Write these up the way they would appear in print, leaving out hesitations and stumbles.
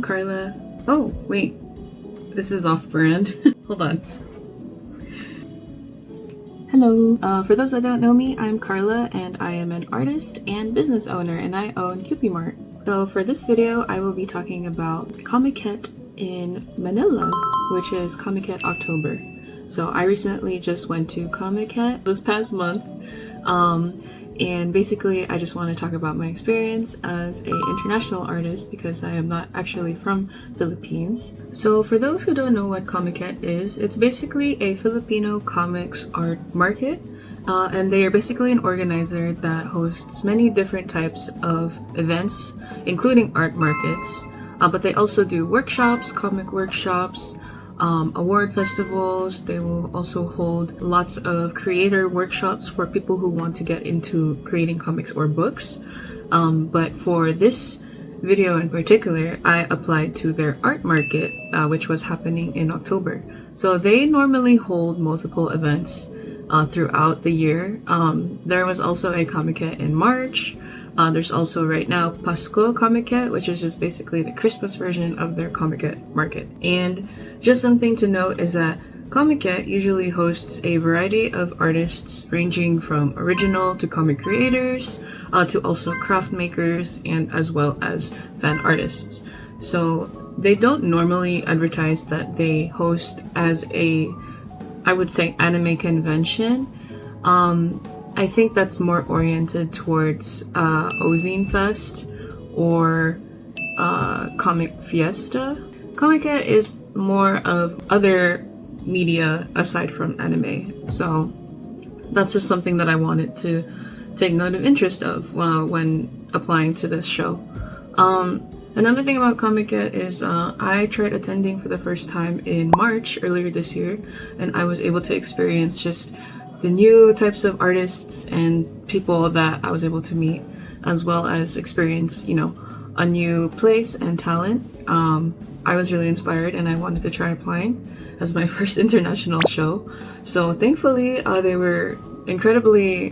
Carla. Oh, wait. This is off-brand. Hold on. Hello. For those that don't know me, I'm Carla and I am an artist and business owner and I own Gyuppiifish. So for this video, I will be talking about Komiket in Manila, which is Komiket October. So I recently just went to Komiket this past month. And basically I just want to talk about my experience as an international artist because I am not actually from Philippines. So for those who don't know what Komiket is, it's basically a Filipino comics art market. And they are basically an organizer that hosts many different types of events, including art markets. But they also do workshops, comic workshops, award festivals. They will also hold lots of creator workshops for people who want to get into creating comics or books. But for this video in particular, I applied to their art market, which was happening in October. So they normally hold multiple events throughout the year. There was also a Komiket in March. There's also right now Pasko Komiket, which is just basically the Christmas version of their Komiket market. And just something to note is that Komiket usually hosts a variety of artists ranging from original to comic creators to also craft makers and as well as fan artists. So they don't normally advertise that they host as a, I would say, anime convention. I think that's more oriented towards Ozine Fest or Comic Fiesta. Komiket is more of other media aside from anime, so that's just something that I wanted to take note of interest of when applying to this show. Another thing about Komiket is I tried attending for the first time in March earlier this year, and I was able to experience just the new types of artists and people that I was able to meet, as well as experience, a new place and talent. I was really inspired and I wanted to try applying as my first international show. So thankfully, they were incredibly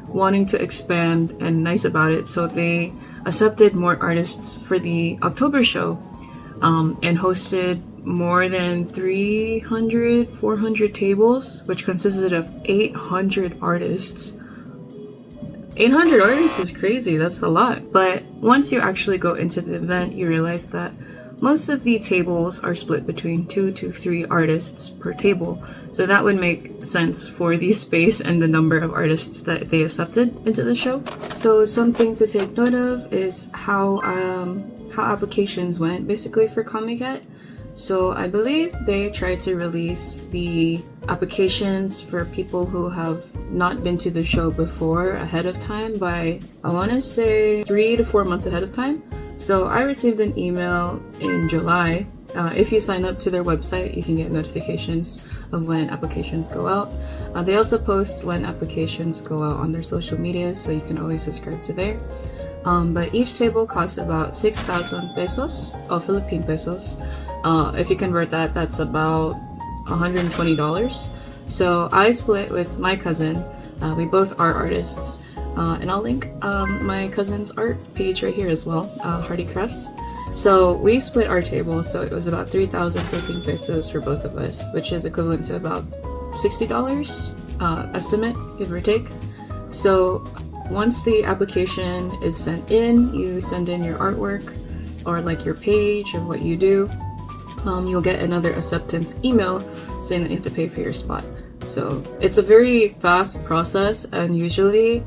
wanting to expand and nice about it. So they accepted more artists for the October show and hosted more than 400 tables, which consisted of 800 artists. 800 artists is crazy, that's a lot. But once you actually go into the event, you realize that most of the tables are split between 2 to 3 artists per table. So that would make sense for the space and the number of artists that they accepted into the show. So something to take note of is how applications went basically for Komiket. So I believe they tried to release the applications for people who have not been to the show before ahead of time by, I want to say, 3 to 4 months ahead of time. So I received an email in July. If you sign up to their website, you can get notifications of when applications go out. They also post when applications go out on their social media, so you can always subscribe to there. But each table costs about 6,000 pesos, or Philippine pesos. If you convert that, that's about $120. So I split with my cousin. We both are artists. And I'll link my cousin's art page right here as well, Hardy Crafts. So we split our table, so it was about 3,000 Philippine pesos for both of us, which is equivalent to about $60 estimate, give or take. So once the application is sent in, you send in your artwork or like your page and what you do. You'll get another acceptance email saying that you have to pay for your spot. So it's a very fast process, and usually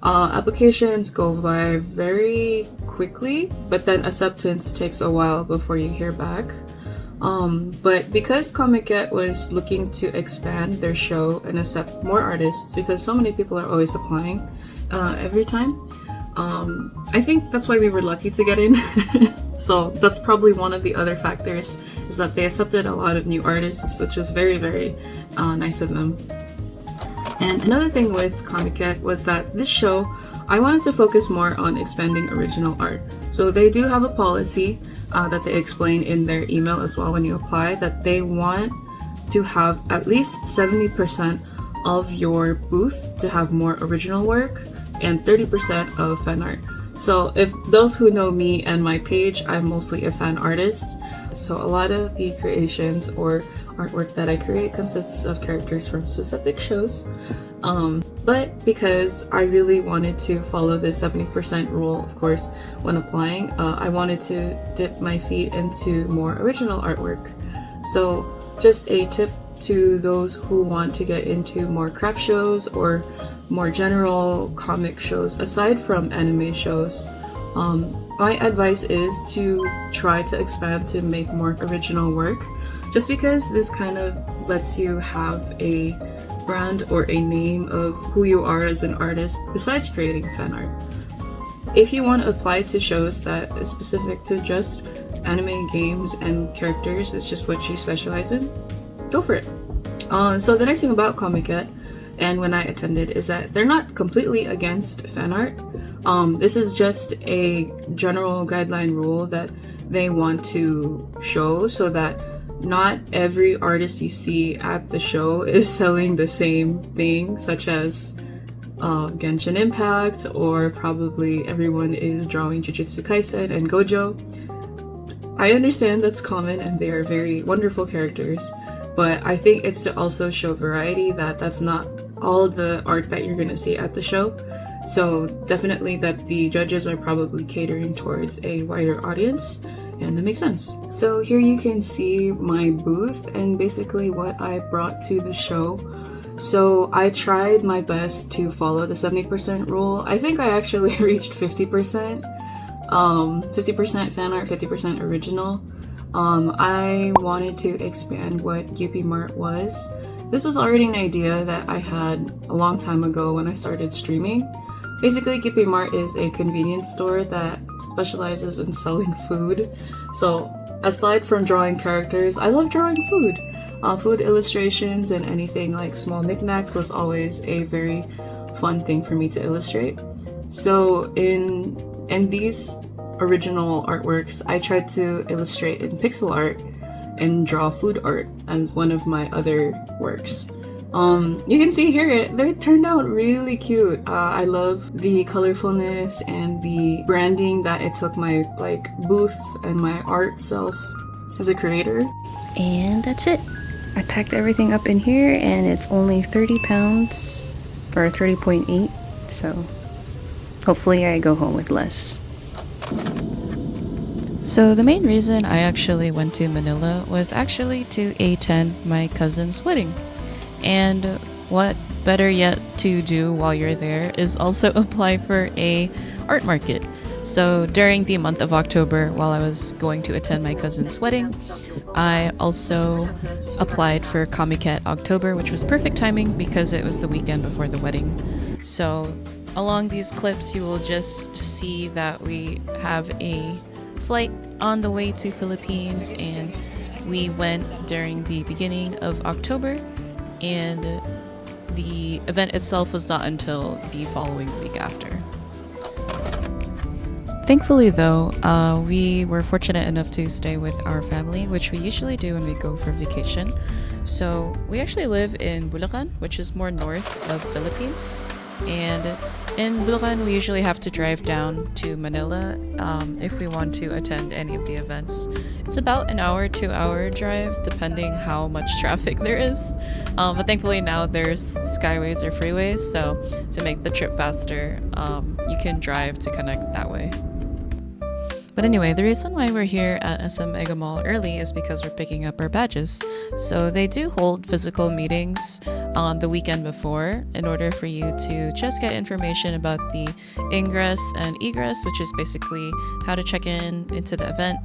applications go by very quickly, but then acceptance takes a while before you hear back. But because Komiket was looking to expand their show and accept more artists, because so many people are always applying every time, I think that's why we were lucky to get in. So that's probably one of the other factors, is that they accepted a lot of new artists, which was very, very nice of them. And another thing with Komiket was that this show, I wanted to focus more on expanding original art. So they do have a policy that they explain in their email as well when you apply, that they want to have at least 70% of your booth to have more original work and 30% of fan art. So if those who know me and my page, I'm mostly a fan artist. So a lot of the creations or artwork that I create consists of characters from specific shows. But because I really wanted to follow the 70% rule, of course, when applying, I wanted to dip my feet into more original artwork. So just a tip to those who want to get into more craft shows or more general comic shows aside from anime shows. My advice is to try to expand to make more original work, just because this kind of lets you have a brand or a name of who you are as an artist besides creating fan art. If you want to apply to shows that is specific to just anime, games, and characters, it's just what you specialize in, go for it. So the nice thing about Komiket, and when I attended, is that they're not completely against fan art. This is just a general guideline rule that they want to show so that not every artist you see at the show is selling the same thing, such as Genshin Impact, or probably everyone is drawing Jujutsu Kaisen and Gojo. I understand that's common and they are very wonderful characters, but I think it's to also show variety, that that's not all the art that you're gonna see at the show. So definitely that the judges are probably catering towards a wider audience, and that makes sense. So here you can see my booth and basically what I brought to the show. So I tried my best to follow the 70% rule. I think I actually reached 50%. 50% fan art, 50% original. I wanted to expand what Gyuppiifish was. This was already an idea that I had a long time ago when I started streaming. Basically, Gyuppiifish is a convenience store that specializes in selling food. So aside from drawing characters, I love drawing food. Food illustrations and anything like small knickknacks was always a very fun thing for me to illustrate. So in these original artworks, I tried to illustrate in pixel art and draw food art as one of my other works. You can see here, they turned out really cute. I love the colorfulness and the branding that it took my booth and my art self as a creator. And that's it. I packed everything up in here and it's only 30 pounds or 30.8, so hopefully I go home with less. So the main reason I actually went to Manila was actually to attend my cousin's wedding. And what better yet to do while you're there is also apply for a art market. So during the month of October, while I was going to attend my cousin's wedding, I also applied for Komiket October, which was perfect timing because it was the weekend before the wedding. So along these clips, you will just see that we have a flight on the way to Philippines, and we went during the beginning of October, and the event itself was not until the following week after. Thankfully though, we were fortunate enough to stay with our family, which we usually do when we go for vacation. So we actually live in Bulacan, which is more north of Philippines. And in Bulacan, we usually have to drive down to Manila if we want to attend any of the events. It's about an hour, 2-hour drive, depending how much traffic there is. But thankfully now there's skyways or freeways, so to make the trip faster, you can drive to connect that way. But anyway, the reason why we're here at SM Mega Mall early is because we're picking up our badges. So they do hold physical meetings on the weekend before in order for you to just get information about the ingress and egress, which is basically how to check in into the event,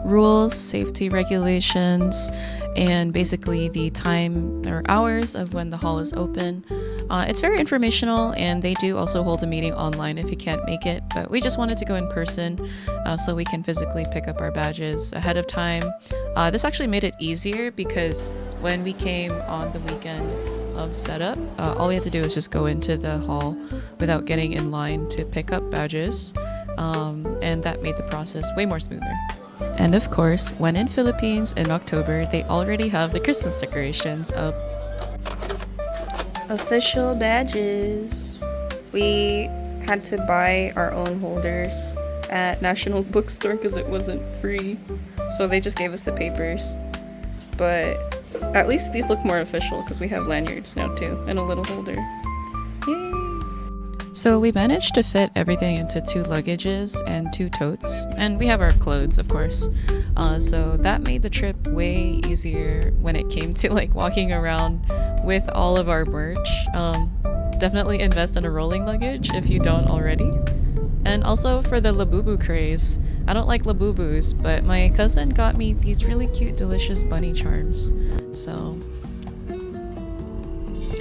rules, safety regulations, and basically the time or hours of when the hall is open. It's very informational, and they do also hold a meeting online if you can't make it, but we just wanted to go in person so we can physically pick up our badges ahead of time. This actually made it easier because when we came on the weekend of setup, all we had to do was just go into the hall without getting in line to pick up badges, and that made the process way more smoother. And of course, when in Philippines in October, they already have the Christmas decorations up. Official badges. We had to buy our own holders at National Bookstore because it wasn't free. So they just gave us the papers. But at least these look more official because we have lanyards now too and a little holder. Yay! So we managed to fit everything into 2 luggages and 2 totes, and we have our clothes, of course. So that made the trip way easier when it came to like walking around with all of our merch. Definitely invest in a rolling luggage if you don't already. And also for the Labubu craze. I don't like Labubus, but my cousin got me these really cute, delicious bunny charms. So,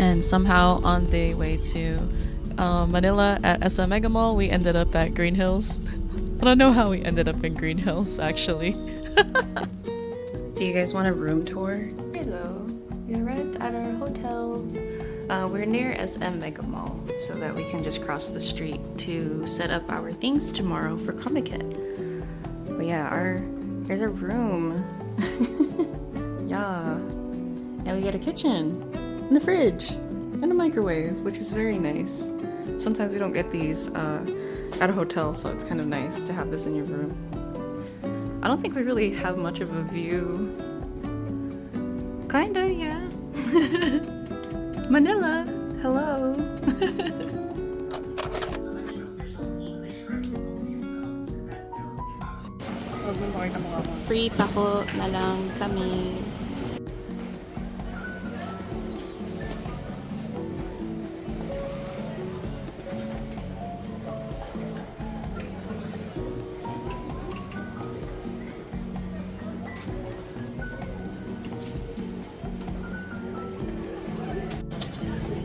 and somehow on the way to Manila at SM Mega Mall, we ended up at Green Hills. I don't know how we ended up in Green Hills, actually. Do you guys want a room tour? Hello, we arrived at our hotel. We're near SM Mega Mall so that we can just cross the street to set up our things tomorrow for Komiket. But yeah, here's our room. Yeah. And we get a kitchen and a fridge and a microwave, which is very nice. Sometimes we don't get these at a hotel, so it's kind of nice to have this in your room. I don't think we really have much of a view. Kinda, yeah. Manila, hello. Free taho na lang kami.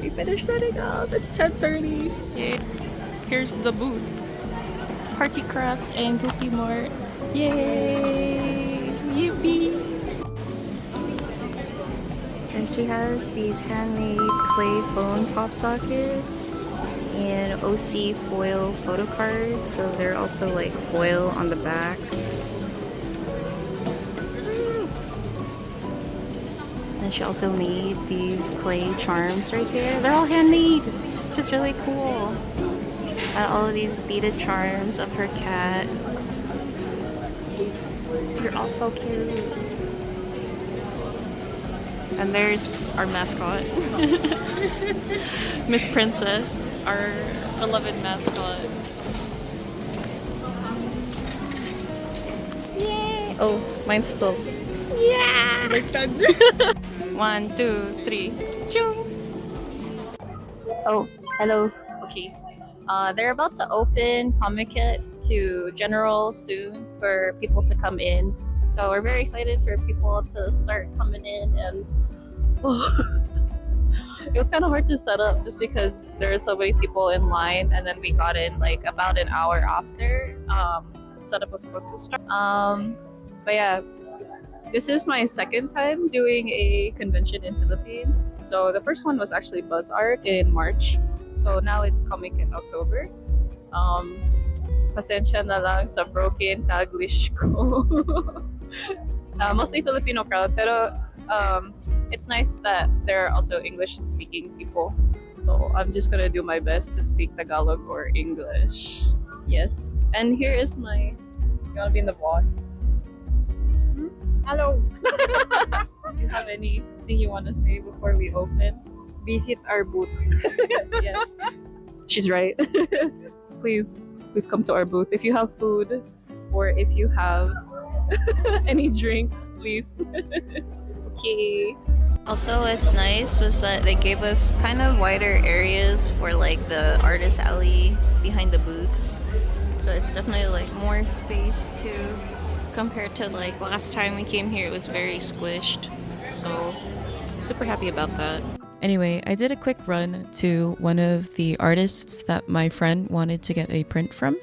We finished setting up. It's 10:30. Yay. Here's the booth. Party crafts and Gyuppiifish Mart. Yay! Yippee! And she has these handmade clay phone pop sockets and OC foil photo cards, so they're also like foil on the back. And she also made these clay charms right there. They're all handmade, just really cool. And all of these beaded charms of her cat. You're all so cute. And there's our mascot, Miss Princess, our beloved mascot. Yay! Oh, mine's still. Yeah! Like that. 1, 2, 3. Chung! Oh, hello. Okay. They're about to open Komiket to general soon for people to come in. So we're very excited for people to start coming in, and it was kind of hard to set up just because there are so many people in line, and then we got in like about an hour after setup was supposed to start. But yeah, this is my second time doing a convention in Philippines. So the first one was actually Buzz Art in March. So now it's Komiket October. Pasensya na lang sa broken Taglish ko. Mostly Filipino crowd, pero it's nice that there are also English-speaking people. So I'm just gonna do my best to speak Tagalog or English. Yes. And here is my. You wanna be in the vlog? Hello. Do you have anything you want to say before we open? Visit our booth. Yes. She's right. Please come to our booth. If you have food or if you have any drinks, please. Okay. Also, what's nice was that they gave us kind of wider areas for like the artist alley behind the booths. So it's definitely like more space too. Compared to like last time we came here, it was very squished. So super happy about that. Anyway, I did a quick run to one of the artists that my friend wanted to get a print from.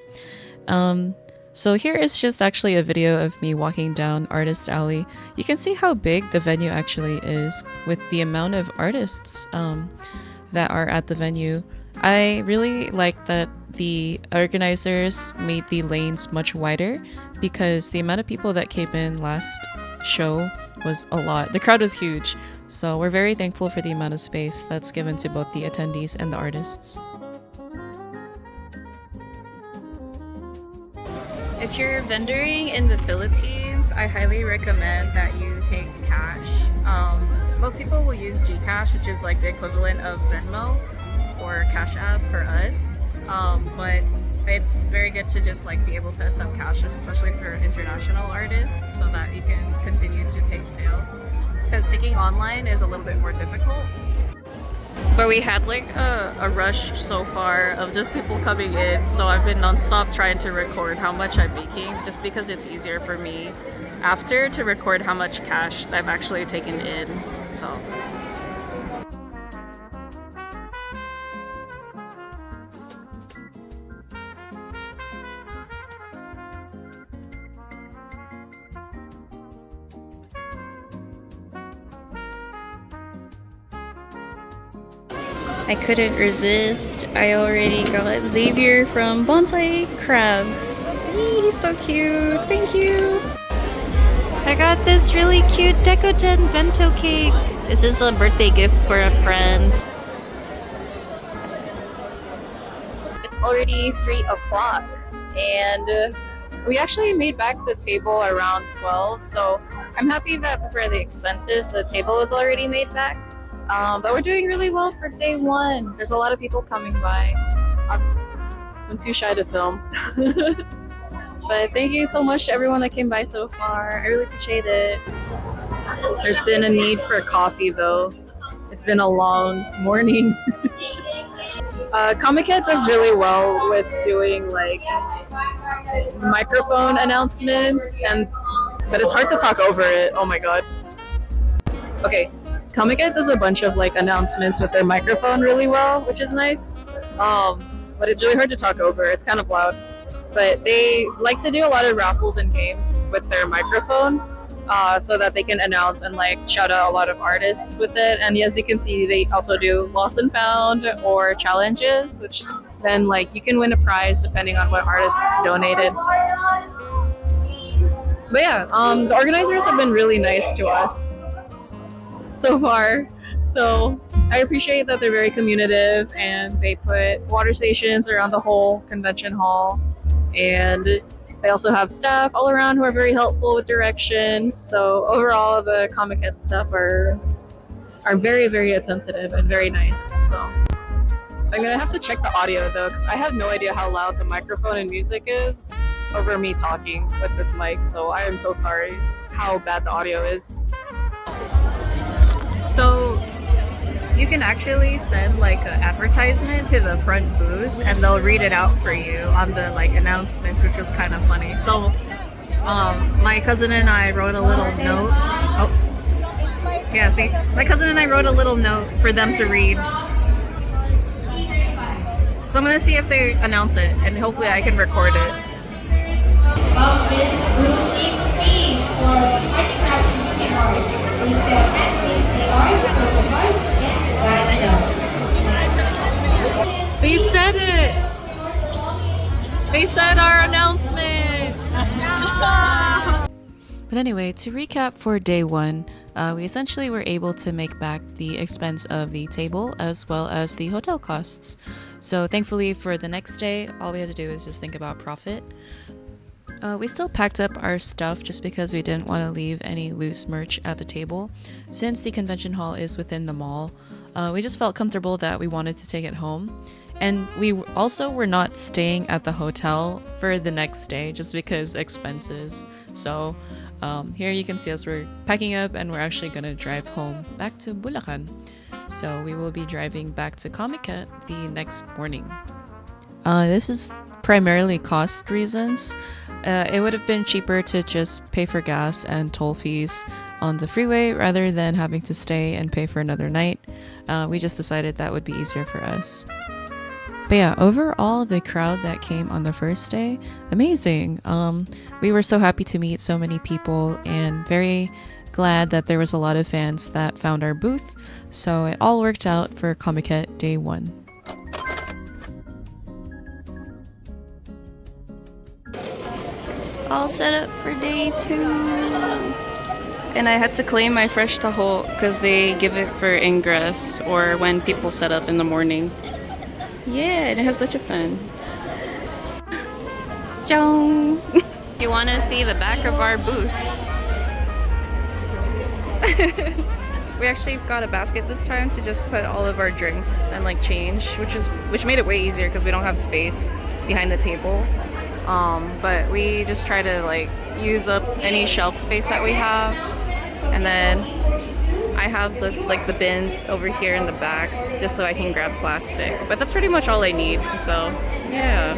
So here is just actually a video of me walking down Artist Alley. You can see how big the venue actually is with the amount of artists that are at the venue. I really like that the organizers made the lanes much wider because the amount of people that came in last show was a lot. The crowd was huge, so we're very thankful for the amount of space that's given to both the attendees and the artists. if you're vendoring in the Philippines, I highly recommend that you take cash. Most people will use GCash, which is like the equivalent of Venmo or Cash App for us. But it's very good to just like be able to accept cash, especially for international artists, so that you can continue to take sales. Because taking online is a little bit more difficult. But we had like a rush so far of just people coming in, so I've been non-stop trying to record how much I'm making, just because it's easier for me after to record how much cash I've actually taken in. So I couldn't resist. I already got Xavier from Bonsai Crabs. He's so cute. Thank you. I got this really cute Decoten bento cake. This is a birthday gift for a friend. It's already 3 o'clock and we actually made back the table around 12, so I'm happy that for the expenses the table was already made back. But we're doing really well for day 1. There's a lot of people coming by. I'm too shy to film. But thank you so much to everyone that came by so far. I really appreciate it. There's been a need for coffee though. It's been a long morning. Komiket does really well with doing like microphone announcements, but it's hard to talk over it. Oh my god. Okay. Komiket does a bunch of like announcements with their microphone really well, which is nice. But it's really hard to talk over. It's kind of loud. But they like to do a lot of raffles and games with their microphone, so that they can announce and like shout out a lot of artists with it. And as you can see, they also do lost and found or challenges, which then like you can win a prize depending on what artists donated. But yeah, the organizers have been really nice to us so far, so I appreciate that they're very communicative and they put water stations around the whole convention hall, and they also have staff all around who are very helpful with directions. So overall the Komiket staff are very, very attentive and very nice. So I'm gonna have to check the audio though, because I have no idea how loud the microphone and music is over me talking with this mic, so I am so sorry how bad the audio is. So you can actually send like an advertisement to the front booth and they'll read it out for you on the like announcements, which was kind of funny. So my cousin and I wrote a little note. Oh, yeah, see? My cousin and I wrote a little note for them to read. So I'm gonna see if they announce it and hopefully I can record it. They said it! They said our announcement! But anyway, to recap for day 1, we essentially were able to make back the expense of the table as well as the hotel costs. So thankfully for the next day, all we had to do is just think about profit. We still packed up our stuff just because we didn't want to leave any loose merch at the table. Since the convention hall is within the mall, we just felt comfortable that we wanted to take it home. And we also were not staying at the hotel for the next day just because expenses. So here you can see us, we're packing up and we're actually going to drive home back to Bulacan. So we will be driving back to Komiket the next morning. This is primarily cost reasons. It would have been cheaper to just pay for gas and toll fees on the freeway rather than having to stay and pay for another night. We just decided that would be easier for us. But yeah, overall, the crowd that came on the first day, amazing. We were so happy to meet so many people and very glad that there was a lot of fans that found our booth. So it all worked out for Komiket day 1. All set up for day 2. And I had to claim my fresh taho because they give it for ingress or when people set up in the morning. Yeah, and it has such a fun. Ciao! If you want to see the back of our booth. We actually got a basket this time to just put all of our drinks and like change, which made it way easier because we don't have space behind the table. But we just try to like use up any shelf space that we have, and then I have this like the bins over here in the back just so I can grab plastic. But that's pretty much all I need. So yeah.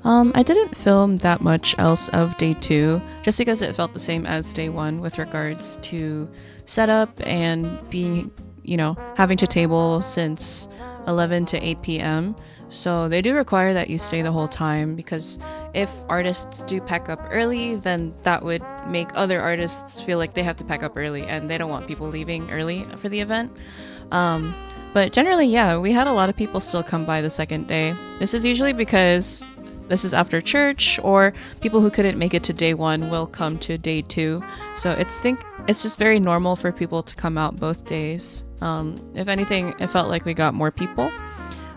I didn't film that much else of day 2 just because it felt the same as day 1 with regards to setup and being, you know, having to table since 11 to 8 p.m. So they do require that you stay the whole time, because if artists do pack up early, then that would make other artists feel like they have to pack up early, and they don't want people leaving early for the event. But generally, yeah, we had a lot of people still come by the second day. This is usually because this is after church, or people who couldn't make it to day 1 will come to day 2. So it's just very normal for people to come out both days. If anything, it felt like we got more people.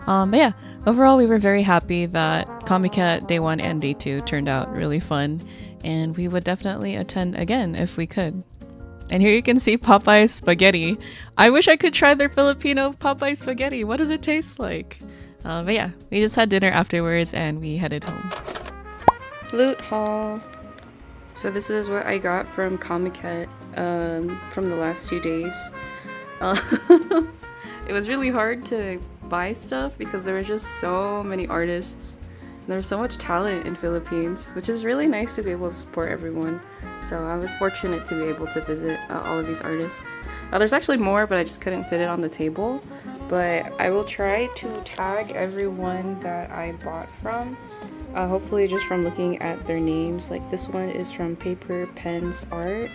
But yeah, overall we were very happy that Komiket day 1 and day 2 turned out really fun, and we would definitely attend again if we could. And here you can see Popeye's spaghetti. I wish I could try their Filipino Popeye spaghetti. What does it taste like? But yeah, we just had dinner afterwards and we headed home. Loot haul. So this is what I got from Komiket from the last 2 days. It was really hard to buy stuff because there were just so many artists. There's so much talent in Philippines, which is really nice to be able to support everyone. So I was fortunate to be able to visit all of these artists. There's actually more, but I just couldn't fit it on the table. But I will try to tag everyone that I bought from. Hopefully just from looking at their names. Like this one is from Paper Pens Art.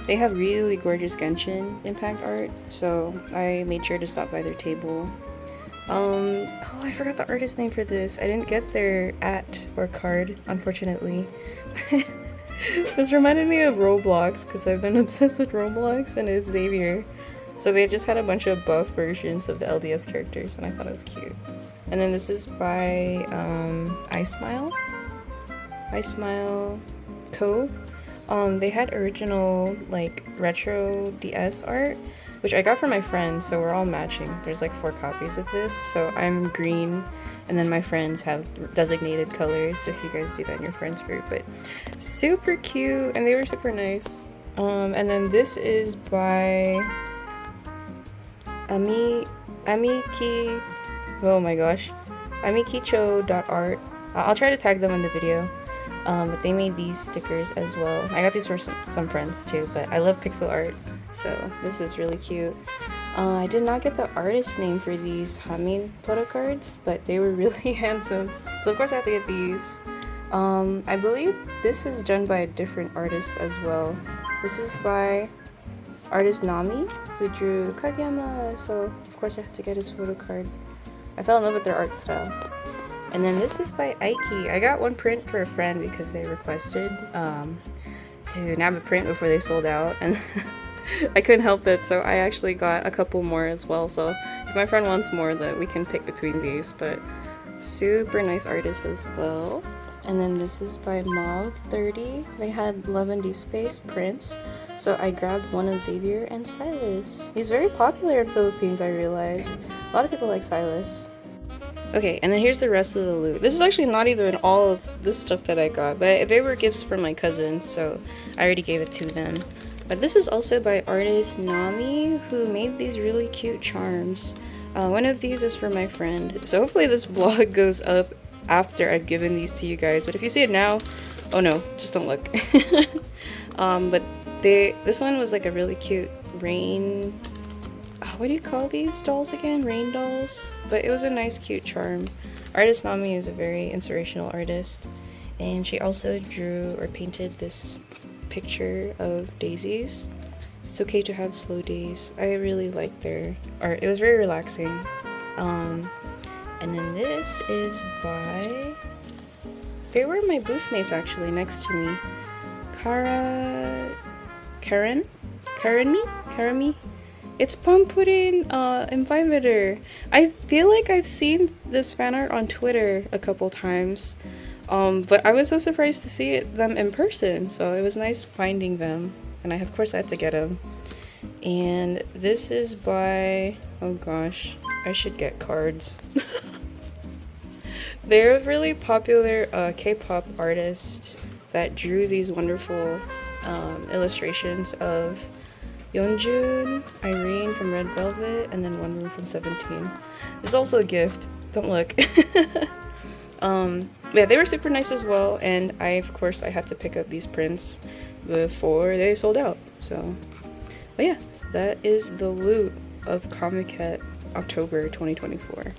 They have really gorgeous Genshin Impact art, so I made sure to stop by their table. Oh, I forgot the artist name for this. I didn't get their card, unfortunately. This reminded me of Roblox because I've been obsessed with Roblox, and it's Xavier. So they just had a bunch of buff versions of the LDS characters, and I thought it was cute. And then this is by iSmile Co. They had original like retro DS art, which I got from my friends, so we're all matching. There's like 4 copies of this, so I'm green, and then my friends have designated colors, so if you guys do that in your friends group. But super cute, and they were super nice. And then this is by Amiki, oh my gosh, amikicho.art. I'll try to tag them in the video. But they made these stickers as well. I got these for some friends too, but I love pixel art, so this is really cute. I did not get the artist name for these Hamin PHOTOCARDs, but they were really handsome. So of course I have to get these. I believe this is done by a different artist as well. This is by artist Nami, who drew Kageyama, so of course I have to get his PHOTOCARD. I fell in love with their art style. And then this is by Aiki. I got one print for a friend because they requested to nab a print before they sold out, and I couldn't help it, so I actually got a couple more as well. So if my friend wants more, that we can pick between these. But super nice artists as well. And then this is by Mauve30. They had Love and Deep Space prints, so I grabbed one of Xavier and Silas. He's very popular in Philippines, I realized. A lot of people like Silas. Okay, and then here's the rest of the loot. This is actually not even all of this stuff that I got, but they were gifts from my cousins, so I already gave it to them. But this is also by artist Nami, who made these really cute charms. One of these is for my friend, so hopefully this vlog goes up after I've given these to you guys, but if you see it now, oh no, just don't look. But this one was like a really cute rain, what do you call these dolls again? Rain dolls? But it was a nice cute charm. Artist Nami is a very inspirational artist, and she also drew or painted this picture of daisies. It's okay to have slow days. I really liked their art. It was very relaxing. And then this is by, they were my booth mates actually next to me. Karami? It's Pum Pudding Invimeter. I feel like I've seen this fan art on Twitter a couple times. But I was so surprised to see them in person, so it was nice finding them. And of course I had to get them. And this is by, oh gosh, I should get cards. They're a really popular K-pop artist that drew these wonderful illustrations of Yeonjun, Irene from Red Velvet, and then One Room from 17. This is also a gift. Don't look. Yeah, they were super nice as well, and of course I had to pick up these prints before they sold out. So, but yeah, that is the loot of Komiket October 2024.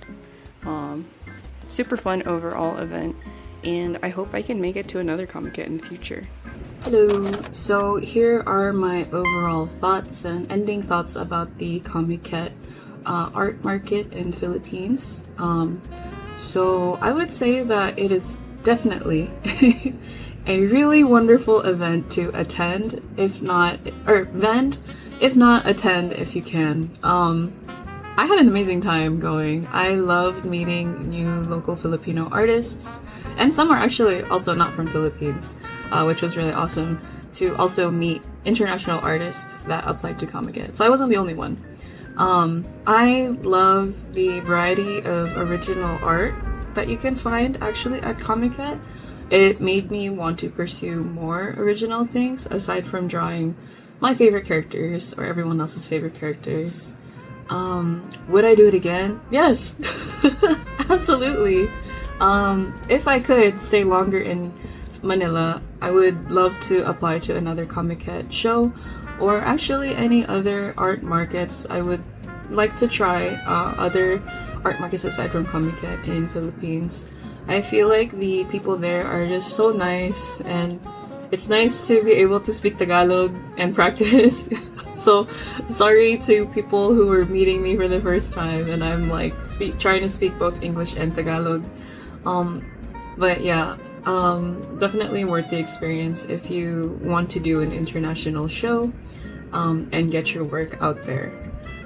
Super fun overall event, and I hope I can make it to another Komiket in the future. Hello! So here are my overall thoughts and ending thoughts about the Komiket art market in Philippines. So I would say that it is definitely a really wonderful event to attend, if not, or vend, if not attend if you can. I had an amazing time going. I loved meeting new local Filipino artists, and some are actually also not from Philippines, which was really awesome to also meet international artists that applied to Komiket. So I wasn't the only one. I love the variety of original art that you can find actually at Komiket. It made me want to pursue more original things aside from drawing my favorite characters or everyone else's favorite characters. Would I do it again? Yes! Absolutely! If I could stay longer in Manila, I would love to apply to another Komiket show, or actually any other art markets. I would like to try other art markets aside from Komiket in Philippines. I feel like the people there are just so nice, and it's nice to be able to speak Tagalog and practice. So sorry to people who were meeting me for the first time and I'm like trying to speak both English and Tagalog. But yeah, definitely worth the experience if you want to do an international show and get your work out there.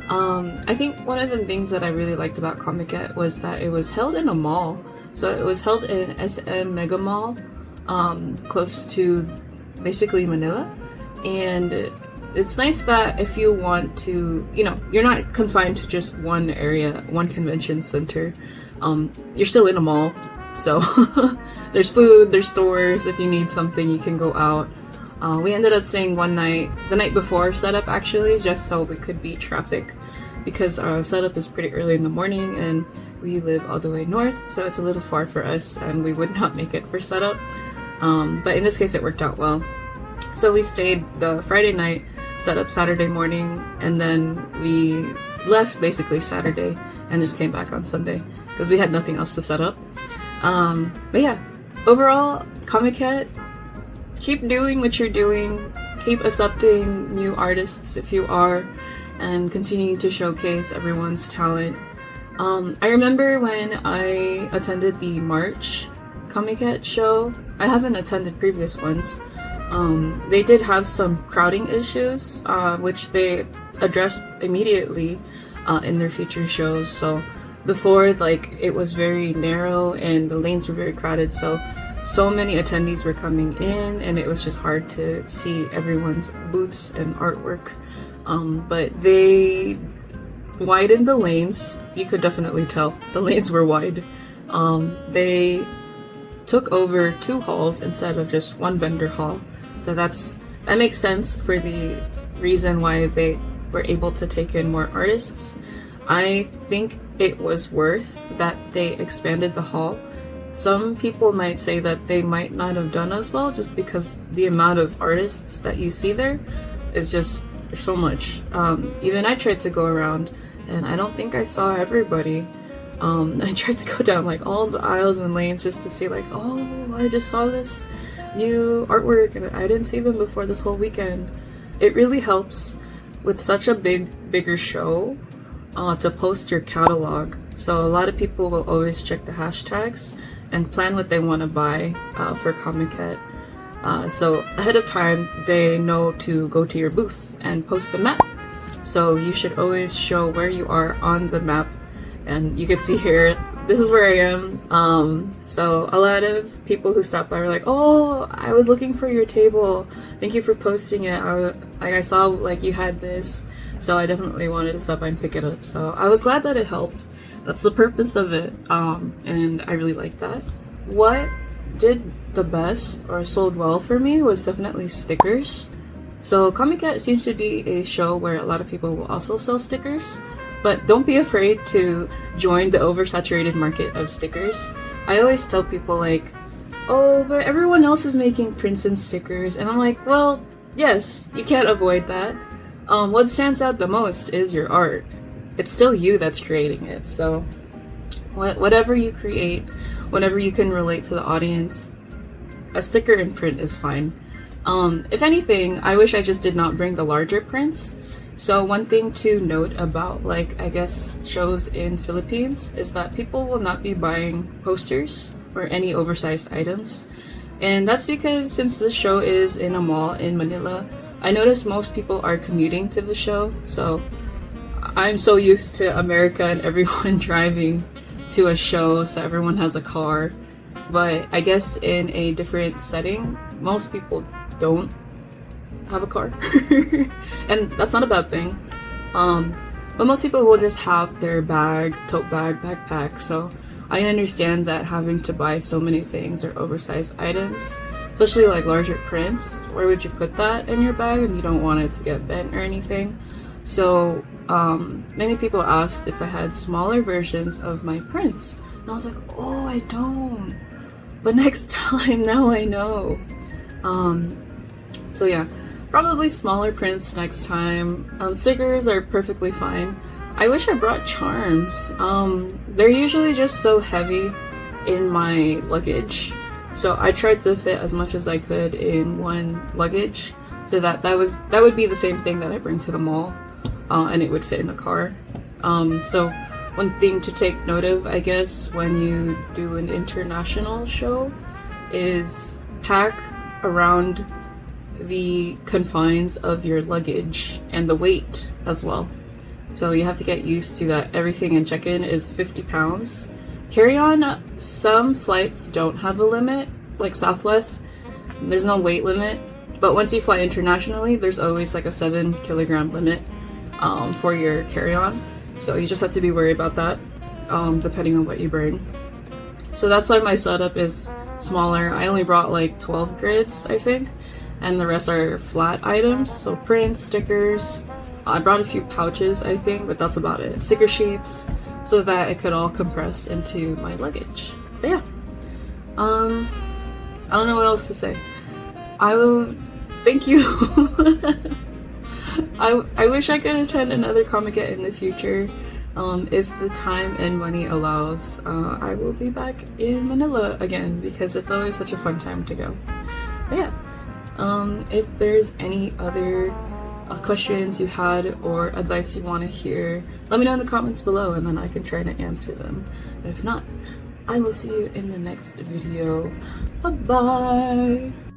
I think one of the things that I really liked about Komiket was that it was held in a mall. So it was held in SM Mega Mall, close to basically Manila. And it's nice that if you want to, you're not confined to just one area, one convention center. You're still in a mall. So there's food, there's stores. If you need something, you can go out. We ended up staying one night, the night before setup actually, just so we could beat traffic, because our setup is pretty early in the morning and we live all the way north, so it's a little far for us and we would not make it for setup. But in this case it worked out well. So we stayed the Friday night, set up Saturday morning, and then we left basically Saturday and just came back on Sunday because we had nothing else to set up. But yeah, overall, Komiket, keep doing what you're doing, keep accepting new artists if you are, and continuing to showcase everyone's talent. I remember when I attended the March Komiket show. I haven't attended previous ones. They did have some crowding issues, which they addressed immediately in their future shows. So before, it was very narrow and the lanes were very crowded, so many attendees were coming in and it was just hard to see everyone's booths and artwork. But they widened the lanes. You could definitely tell the lanes were wide. They took over 2 halls instead of just one vendor hall. So that makes sense for the reason why they were able to take in more artists. I think it was worth that they expanded the hall. Some people might say that they might not have done as well just because the amount of artists that you see there is just so much. Even I tried to go around and I don't think I saw everybody. I tried to go down all the aisles and lanes just to see oh, I just saw this new artwork and I didn't see them before this whole weekend. It really helps with such a bigger show to post your catalog. So a lot of people will always check the hashtags and plan what they want to buy for Komiket. So ahead of time, they know to go to your booth and post a map. So you should always show where you are on the map. And you can see here, this is where I am. So a lot of people who stopped by were like, "Oh, I was looking for your table. Thank you for posting it. I saw like you had this, so I definitely wanted to stop by and pick it up." So I was glad that it helped. That's the purpose of it, and I really like that. What did the best or sold well for me was definitely stickers. So Komiket seems to be a show where a lot of people will also sell stickers, but don't be afraid to join the oversaturated market of stickers. I always tell people like, "Oh, but everyone else is making prints and stickers," and I'm like, well, yes, you can't avoid that. What stands out the most is your art. It's still you that's creating it, so whatever you create, whenever you can relate to the audience, a sticker and print is fine. If anything, I wish I just did not bring the larger prints. So one thing to note about, like, I guess shows in Philippines is that people will not be buying posters or any oversized items. And that's because since the show is in a mall in Manila, I noticed most people are commuting to the show. So I'm so used to America and everyone driving to a show, so everyone has a car. But I guess in a different setting, most people don't have a car. And that's not a bad thing. But most people will just have their bag, tote bag, backpack. So I understand that having to buy so many things or oversized items, especially like larger prints, where would you put that in your bag and you don't want it to get bent or anything? So many people asked if I had smaller versions of my prints. And I was like, oh, I don't. But next time, now I know. So yeah, probably smaller prints next time. Stickers are perfectly fine. I wish I brought charms. They're usually just so heavy in my luggage. So I tried to fit as much as I could in one luggage, so that would be the same thing that I bring to the mall, and it would fit in the car. So one thing to take note of, I guess, when you do an international show is pack around the confines of your luggage and the weight as well. So you have to get used to that. Everything in check-in is 50 pounds. Carry-on, some flights don't have a limit, like Southwest, there's no weight limit. But once you fly internationally, there's always like a 7-kilogram limit for your carry-on. So you just have to be worried about that, depending on what you bring. So that's why my setup is smaller. I only brought like 12 grids, I think, and the rest are flat items, so prints, stickers. I brought a few pouches, I think, but that's about it. Sticker sheets, so that it could all compress into my luggage. But yeah, I don't know what else to say. I will thank you. I wish I could attend another Komiket in the future. If the time and money allows, I will be back in Manila again because it's always such a fun time to go. But yeah, if there's any other questions you had or advice you want to hear, let me know in the comments below and then I can try to answer them. But if not, I will see you in the next video. Bye bye!